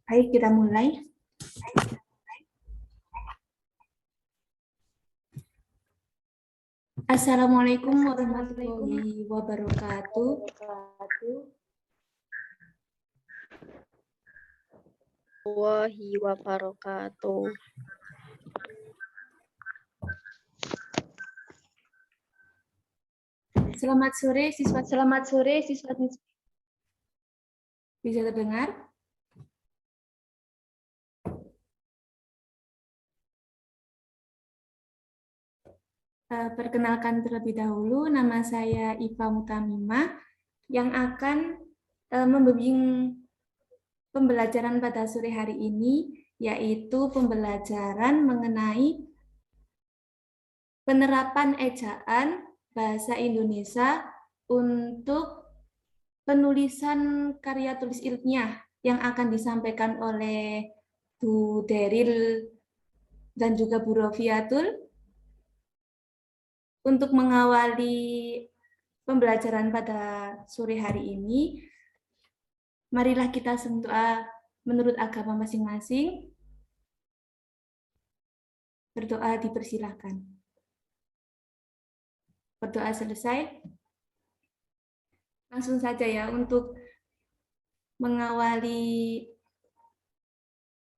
Baik, kita mulai. Assalamualaikum warahmatullahi wabarakatuh. Selamat sore siswa. Bisa terdengar? Perkenalkan terlebih dahulu, nama saya Iva Mutamima yang akan membimbing pembelajaran pada sore hari ini, yaitu pembelajaran mengenai penerapan ejaan bahasa Indonesia untuk penulisan karya tulis ilmiah yang akan disampaikan oleh Bu Deril dan juga Bu Rofiatul. Untuk mengawali pembelajaran pada sore hari ini, marilah kita berdoa menurut agama masing-masing. Berdoa dipersilahkan. Berdoa selesai. Langsung saja ya, untuk mengawali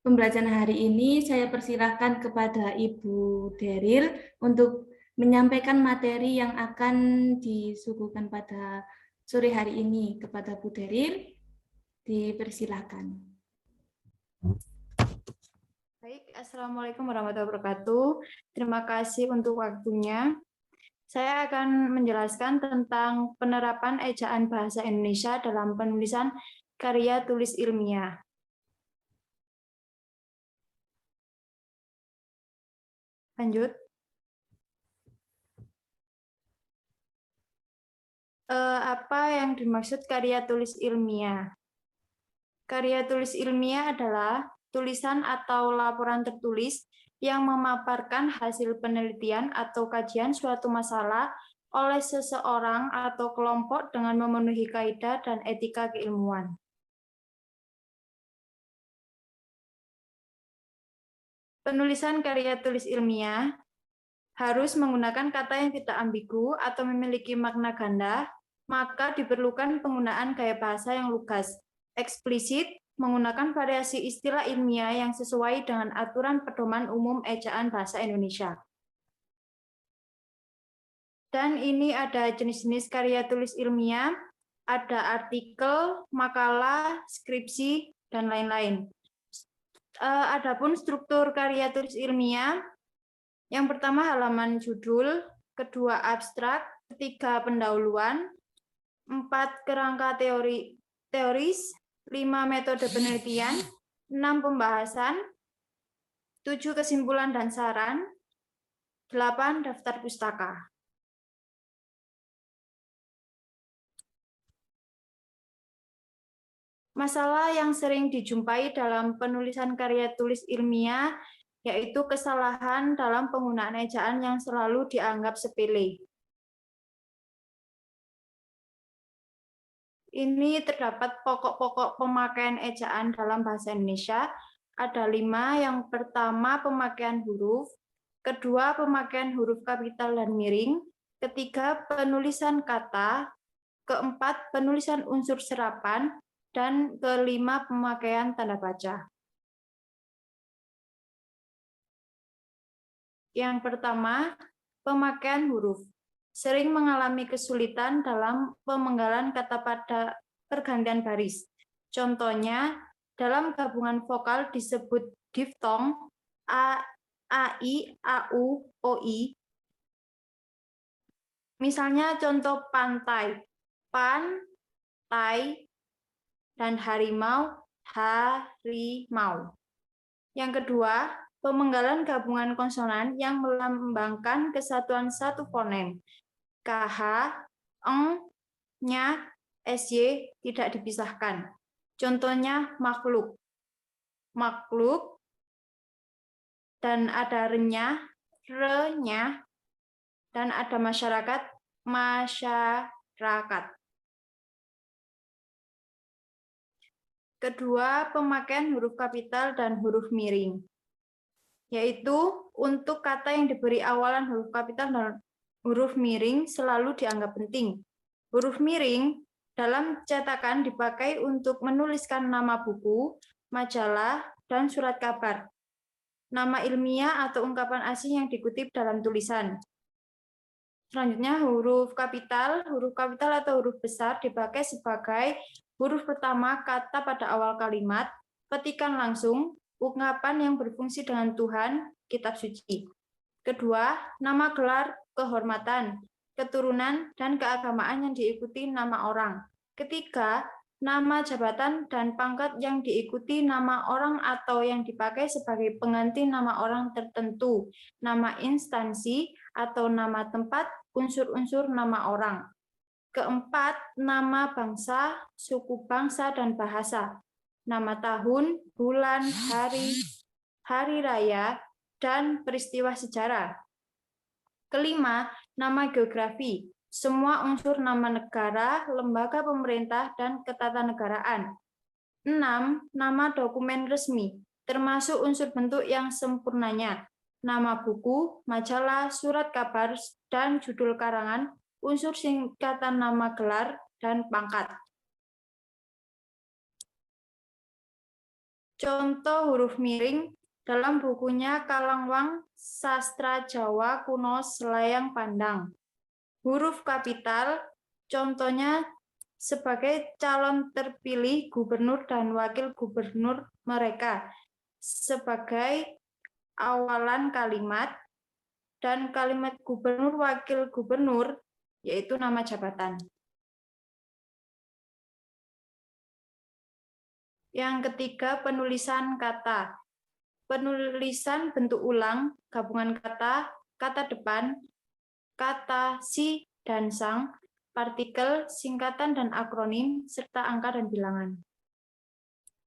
pembelajaran hari ini, saya persilahkan kepada Ibu Deril untuk menyampaikan materi yang akan disuguhkan pada sore hari ini. Kepada Bu Deril, dipersilahkan. Baik, Assalamualaikum warahmatullahi wabarakatuh. Terima kasih untuk waktunya. Saya akan menjelaskan tentang penerapan ejaan bahasa Indonesia dalam penulisan karya tulis ilmiah. Lanjut. Apa yang dimaksud karya tulis ilmiah? Karya tulis ilmiah adalah tulisan atau laporan tertulis yang memaparkan hasil penelitian atau kajian suatu masalah oleh seseorang atau kelompok dengan memenuhi kaidah dan etika keilmuan. Penulisan karya tulis ilmiah harus menggunakan kata yang tidak ambigu atau memiliki makna ganda, maka diperlukan penggunaan gaya bahasa yang lugas, eksplisit, menggunakan variasi istilah ilmiah yang sesuai dengan aturan pedoman umum ejaan bahasa Indonesia. Dan ini ada jenis-jenis karya tulis ilmiah, ada artikel, makalah, skripsi, dan lain-lain. Adapun struktur karya tulis ilmiah, yang pertama halaman judul, kedua abstrak, ketiga pendahuluan, 4 kerangka teoris, 5 metode penelitian, 6 pembahasan, 7 kesimpulan dan saran, 8 daftar pustaka. Masalah yang sering dijumpai dalam penulisan karya tulis ilmiah yaitu kesalahan dalam penggunaan ejaan yang selalu dianggap sepele. Ini terdapat pokok-pokok pemakaian ejaan dalam bahasa Indonesia. Ada 5. Yang pertama, pemakaian huruf. Kedua, pemakaian huruf kapital dan miring. Ketiga, penulisan kata. Keempat, penulisan unsur serapan. Dan kelima, pemakaian tanda baca. Yang pertama, pemakaian huruf. Sering mengalami kesulitan dalam pemenggalan kata pada pergantian baris. Contohnya, dalam gabungan vokal disebut diftong, a, ai, au, oi. Misalnya contoh pantai, pan, tai, dan harimau, harimau. Yang kedua, pemenggalan gabungan konsonan yang melambangkan kesatuan satu fonem. KH, eng, nya, sy tidak dipisahkan. Contohnya makhluk. Makhluk, dan ada renyah, renyah, dan ada masyarakat, masyarakat. Kedua, pemakaian huruf kapital dan huruf miring, yaitu untuk kata yang diberi awalan huruf kapital dan huruf miring selalu dianggap penting. Huruf miring dalam cetakan dipakai untuk menuliskan nama buku, majalah, dan surat kabar, nama ilmiah atau ungkapan asing yang dikutip dalam tulisan. Selanjutnya, huruf kapital atau huruf besar dipakai sebagai huruf pertama kata pada awal kalimat, petikan langsung, ungkapan yang berfungsi dengan Tuhan, kitab suci. Kedua, nama gelar, kehormatan, keturunan, dan keagamaan yang diikuti nama orang. Ketiga, nama jabatan dan pangkat yang diikuti nama orang atau yang dipakai sebagai pengganti nama orang tertentu, nama instansi atau nama tempat, unsur-unsur nama orang. Keempat, nama bangsa, suku bangsa, dan bahasa. Nama tahun, bulan, hari raya, dan peristiwa sejarah. Kelima, nama geografi. Semua unsur nama negara, lembaga pemerintah, dan ketatanegaraan. 6. Nama dokumen resmi, termasuk unsur bentuk yang sempurnanya. Nama buku, majalah, surat kabar, dan judul karangan, unsur singkatan nama gelar, dan pangkat. Contoh huruf miring dalam bukunya Kalangwang Sastra Jawa Kuno Selayang Pandang. Huruf kapital, contohnya sebagai calon terpilih gubernur dan wakil gubernur mereka, sebagai awalan kalimat, dan kalimat gubernur wakil gubernur, yaitu nama jabatan. Yang ketiga, penulisan kata. Penulisan bentuk ulang, gabungan kata, kata depan, kata si dan sang, partikel, singkatan dan akronim, serta angka dan bilangan.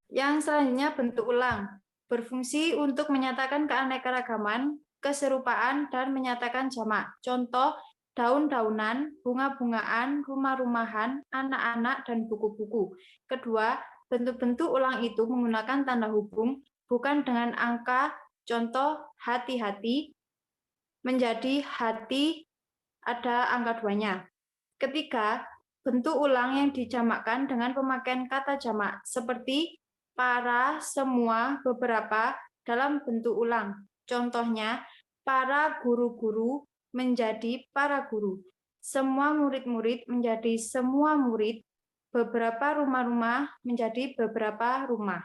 Yang selanjutnya bentuk ulang, berfungsi untuk menyatakan keanekaragaman, keserupaan, dan menyatakan jamak. Contoh, daun-daunan, bunga-bungaan, rumah-rumahan, anak-anak, dan buku-buku. Kedua, bentuk-bentuk ulang itu menggunakan tanda hubung, bukan dengan angka. Contoh, hati-hati, menjadi hati, ada angka 2-nya. Ketiga, bentuk ulang yang dijamakkan dengan pemakaian kata jamak, seperti para, semua, beberapa, dalam bentuk ulang. Contohnya, para guru-guru menjadi para guru, semua murid-murid menjadi semua murid, beberapa rumah-rumah menjadi beberapa rumah.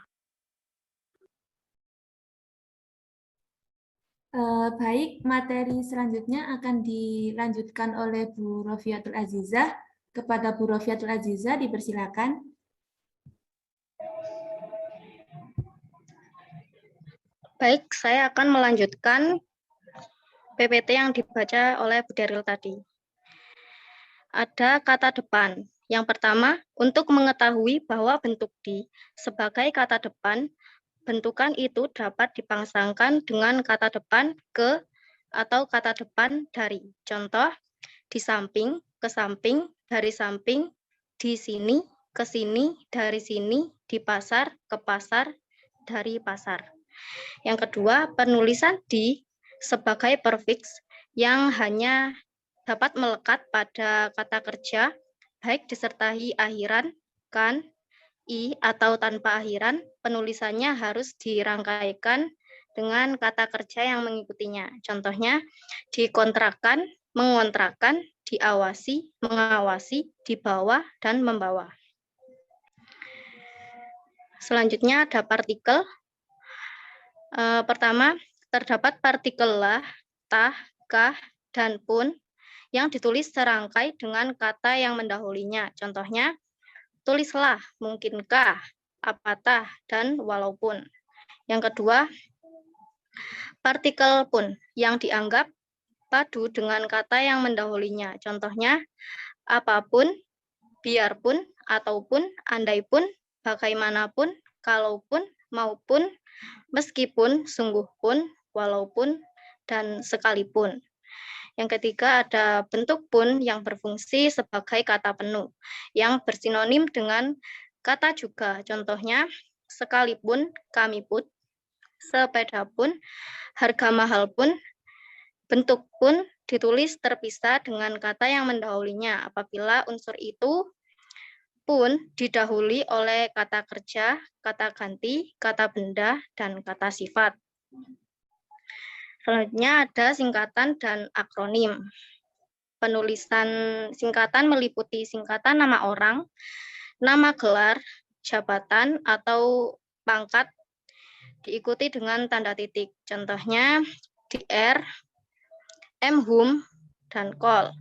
Baik, materi selanjutnya akan dilanjutkan oleh Bu Rofiatul Azizah. Kepada Bu Rofiatul Azizah, dipersilakan. Baik, saya akan melanjutkan PPT yang dibaca oleh Bu Daryl tadi. Ada kata depan. Yang pertama, untuk mengetahui bahwa bentuk di sebagai kata depan, bentukan itu dapat dipangsangkan dengan kata depan ke atau kata depan dari. Contoh, di samping, ke samping, dari samping, di sini, ke sini, dari sini, di pasar, ke pasar, dari pasar. Yang kedua, penulisan di sebagai prefix yang hanya dapat melekat pada kata kerja, baik disertai akhiran, kan, i, atau tanpa akhiran. Penulisannya harus dirangkaikan dengan kata kerja yang mengikutinya. Contohnya, dikontrakan, mengontrakan, diawasi, mengawasi, dibawa, dan membawa. Selanjutnya ada partikel. Pertama, terdapat partikel lah, tah, kah, dan pun yang ditulis serangkai dengan kata yang mendahulinya. Contohnya, tulislah, mungkinkah, apatah, dan walaupun. Yang kedua, partikel pun yang dianggap padu dengan kata yang mendahulinya. Contohnya, apapun, biarpun, ataupun, andaipun, bagaimanapun, kalaupun, maupun, meskipun, sungguh pun, walaupun, dan sekalipun. Yang ketiga ada bentuk pun yang berfungsi sebagai kata penuh, yang bersinonim dengan kata juga. Contohnya, sekalipun, kami pun, sepeda pun, harga mahal pun. Bentuk pun ditulis terpisah dengan kata yang mendahulunya apabila unsur itu pun didahului oleh kata kerja, kata ganti, kata benda, dan kata sifat. Selanjutnya ada singkatan dan akronim. Penulisan singkatan meliputi singkatan nama orang, nama gelar, jabatan, atau pangkat, diikuti dengan tanda titik. Contohnya DR, M.Hum, dan KOL.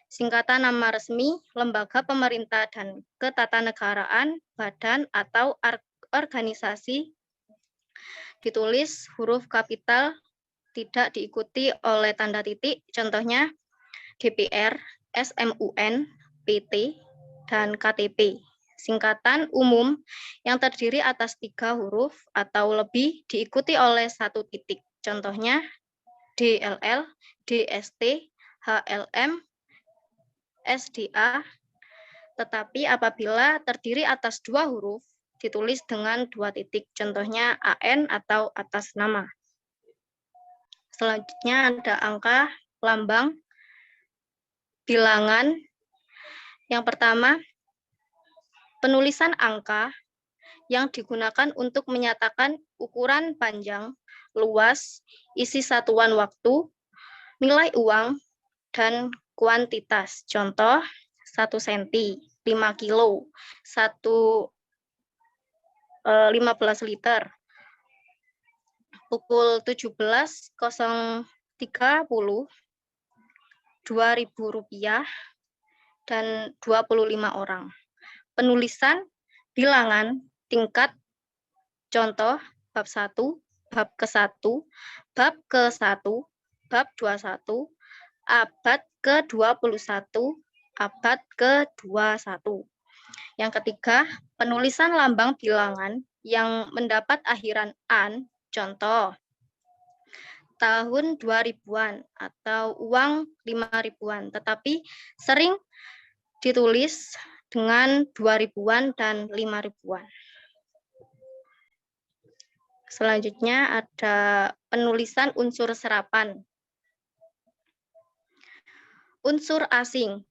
Singkatan nama resmi, lembaga pemerintah dan ketatanegaraan, badan atau organisasi, ditulis huruf kapital, tidak diikuti oleh tanda titik. Contohnya DPR, SMUN, PT, dan KTP. Singkatan umum yang terdiri atas 3 huruf atau lebih diikuti oleh 1 titik. Contohnya DLL, DST, HLM, SDA, tetapi apabila terdiri atas 2 huruf, ditulis dengan 2 titik. Contohnya AN atau atas nama. Selanjutnya ada angka, lambang, bilangan. Yang pertama, penulisan angka yang digunakan untuk menyatakan ukuran panjang, luas, isi satuan waktu, nilai uang, dan kuantitas. Contoh, 1 cm, 5 kilo, 15 liter. Pukul 17.030, Rp2.000, dan 25 orang. Penulisan bilangan tingkat, contoh, bab 1, bab ke-1, bab ke-1, bab 21, abad ke-21, abad ke-21. Yang ketiga, penulisan lambang bilangan yang mendapat akhiran an, contoh, tahun 2000-an atau uang 5.000-an, tetapi sering ditulis dengan 2000-an dan 5.000-an. Selanjutnya ada penulisan unsur serapan. Unsur asing.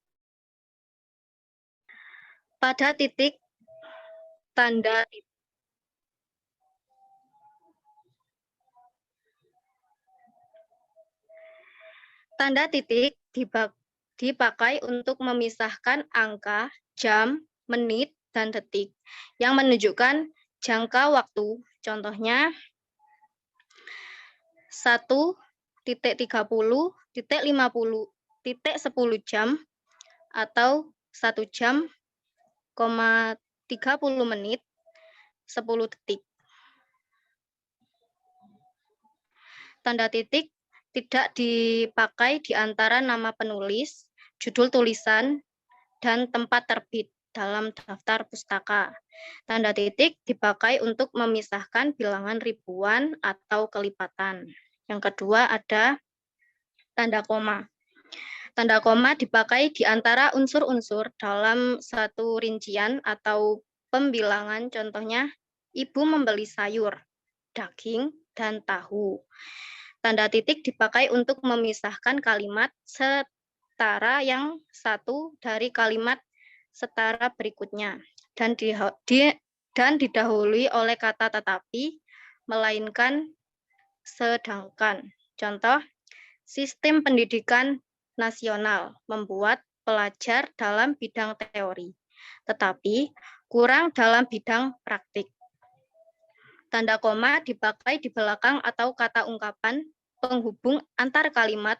Pada titik tanda titik dipakai untuk memisahkan angka, jam, menit, dan detik yang menunjukkan jangka waktu. Contohnya 1.30.50.10 jam atau 1 jam, 30 menit, 10 detik. Tanda titik tidak dipakai di antara nama penulis, judul tulisan, dan tempat terbit dalam daftar pustaka. Tanda titik dipakai untuk memisahkan bilangan ribuan atau kelipatan. Yang kedua ada tanda koma. Tanda koma dipakai di antara unsur-unsur dalam satu rincian atau pembilangan. Contohnya, ibu membeli sayur, daging, dan tahu. Tanda titik dipakai untuk memisahkan kalimat setara yang satu dari kalimat setara berikutnya dan didahului oleh kata tetapi, melainkan, sedangkan. Contoh, sistem pendidikan nasional membuat pelajar dalam bidang teori, tetapi kurang dalam bidang praktik. Tanda koma dipakai di belakang atau kata ungkapan penghubung antar kalimat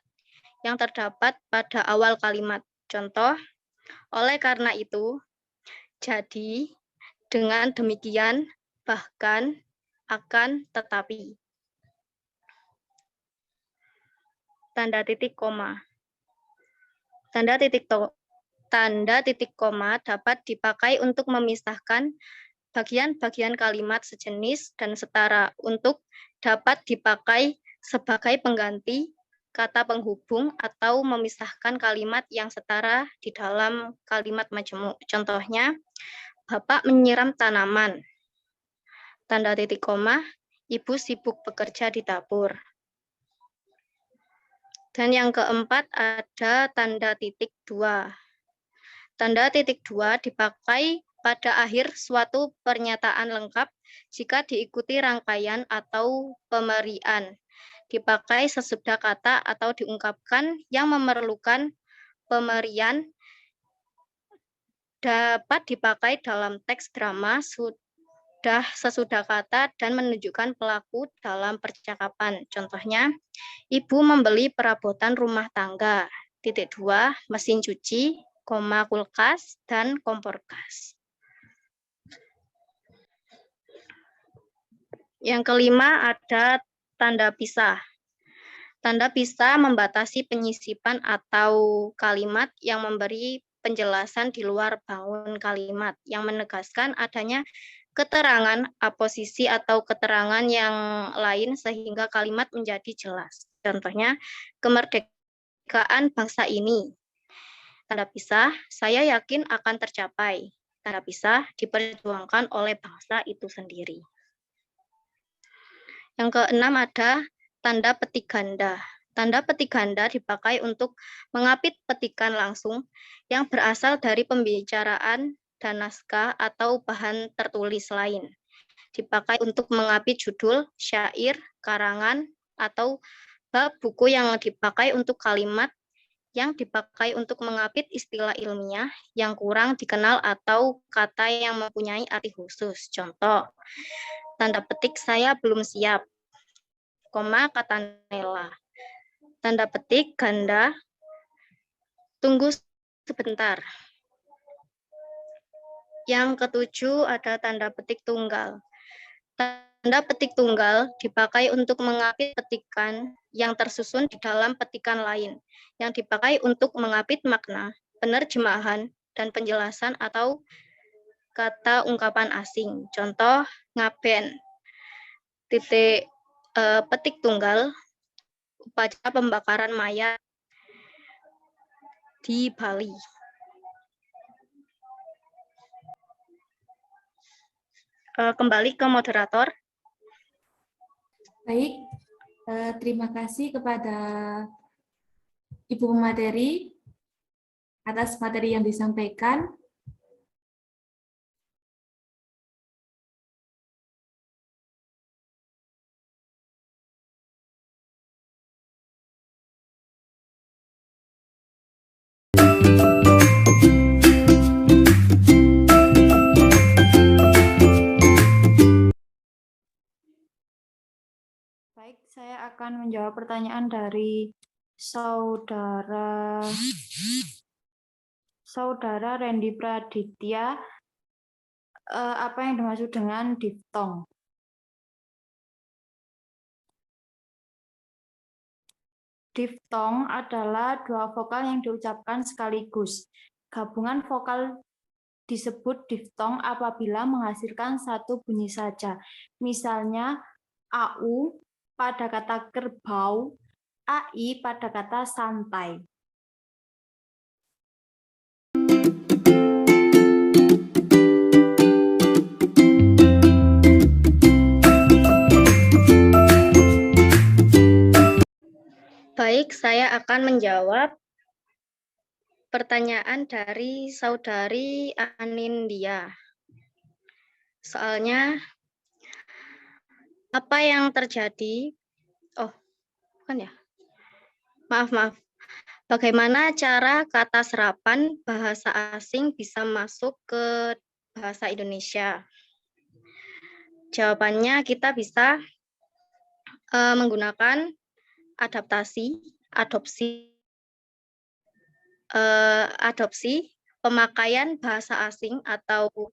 yang terdapat pada awal kalimat. Contoh, oleh karena itu, jadi, dengan demikian, bahkan, akan, tetapi. Tanda titik koma. Tanda titik koma dapat dipakai untuk memisahkan bagian-bagian kalimat sejenis dan setara untuk dapat dipakai sebagai pengganti kata penghubung atau memisahkan kalimat yang setara di dalam kalimat majemuk. Contohnya, Bapak menyiram tanaman. Tanda titik koma, Ibu sibuk bekerja di dapur. Dan yang keempat ada tanda titik 2. Tanda titik 2 dipakai pada akhir suatu pernyataan lengkap jika diikuti rangkaian atau pemerian. Dipakai sesudah kata atau diungkapkan yang memerlukan pemerian, dapat dipakai dalam teks drama sesudah kata dan menunjukkan pelaku dalam percakapan. Contohnya, Ibu membeli perabotan rumah tangga. Titik 2, mesin cuci, kulkas, dan kompor gas. Yang kelima ada tanda pisah. Tanda pisah membatasi penyisipan atau kalimat yang memberi penjelasan di luar bangun kalimat, yang menegaskan adanya keterangan, aposisi, atau keterangan yang lain sehingga kalimat menjadi jelas. Contohnya, kemerdekaan bangsa ini. Tanda pisah, saya yakin akan tercapai. Tanda pisah diperjuangkan oleh bangsa itu sendiri. Yang keenam ada tanda petik ganda. Tanda petik ganda dipakai untuk mengapit petikan langsung yang berasal dari pembicaraan dan naskah atau bahan tertulis lain. Dipakai untuk mengapit judul, syair, karangan, atau bab buku yang dipakai untuk kalimat yang dipakai untuk mengapit istilah ilmiah yang kurang dikenal atau kata yang mempunyai arti khusus. Contoh, tanda petik saya belum siap, kata Nela. Tanda petik ganda, tunggu sebentar. Yang ketujuh ada tanda petik tunggal. Tanda petik tunggal dipakai untuk mengapit petikan yang tersusun di dalam petikan lain, yang dipakai untuk mengapit makna, penerjemahan, dan penjelasan atau kata ungkapan asing. Contoh, ngaben. Titik petik tunggal, upacara pembakaran mayat di Bali. Kembali ke moderator. Baik, terima kasih kepada Ibu pemateri atas materi yang disampaikan. Baik, saya akan menjawab pertanyaan dari Saudara Randy Praditya. Apa yang dimaksud dengan diftong? Diftong adalah dua vokal yang diucapkan sekaligus. Gabungan vokal disebut diftong apabila menghasilkan satu bunyi saja. Misalnya, AU pada kata kerbau, AI pada kata santai. Baik, saya akan menjawab pertanyaan dari Saudari Anindya. Soalnya, apa yang terjadi? Oh, bukan ya? Maaf. Bagaimana cara kata serapan bahasa asing bisa masuk ke bahasa Indonesia? Jawabannya kita bisa menggunakan adopsi pemakaian bahasa asing atau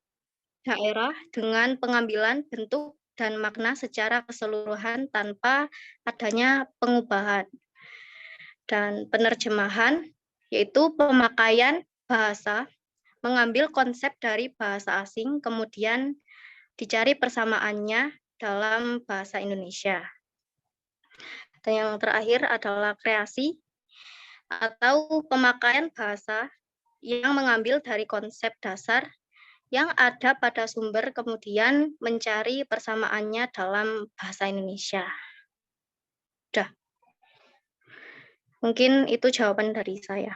daerah dengan pengambilan bentuk dan makna secara keseluruhan tanpa adanya pengubahan. Dan penerjemahan yaitu pemakaian bahasa, mengambil konsep dari bahasa asing, kemudian dicari persamaannya dalam bahasa Indonesia. Dan yang terakhir adalah kreasi atau pemakaian bahasa yang mengambil dari konsep dasar yang ada pada sumber kemudian mencari persamaannya dalam bahasa Indonesia. Udah. Mungkin itu jawaban dari saya.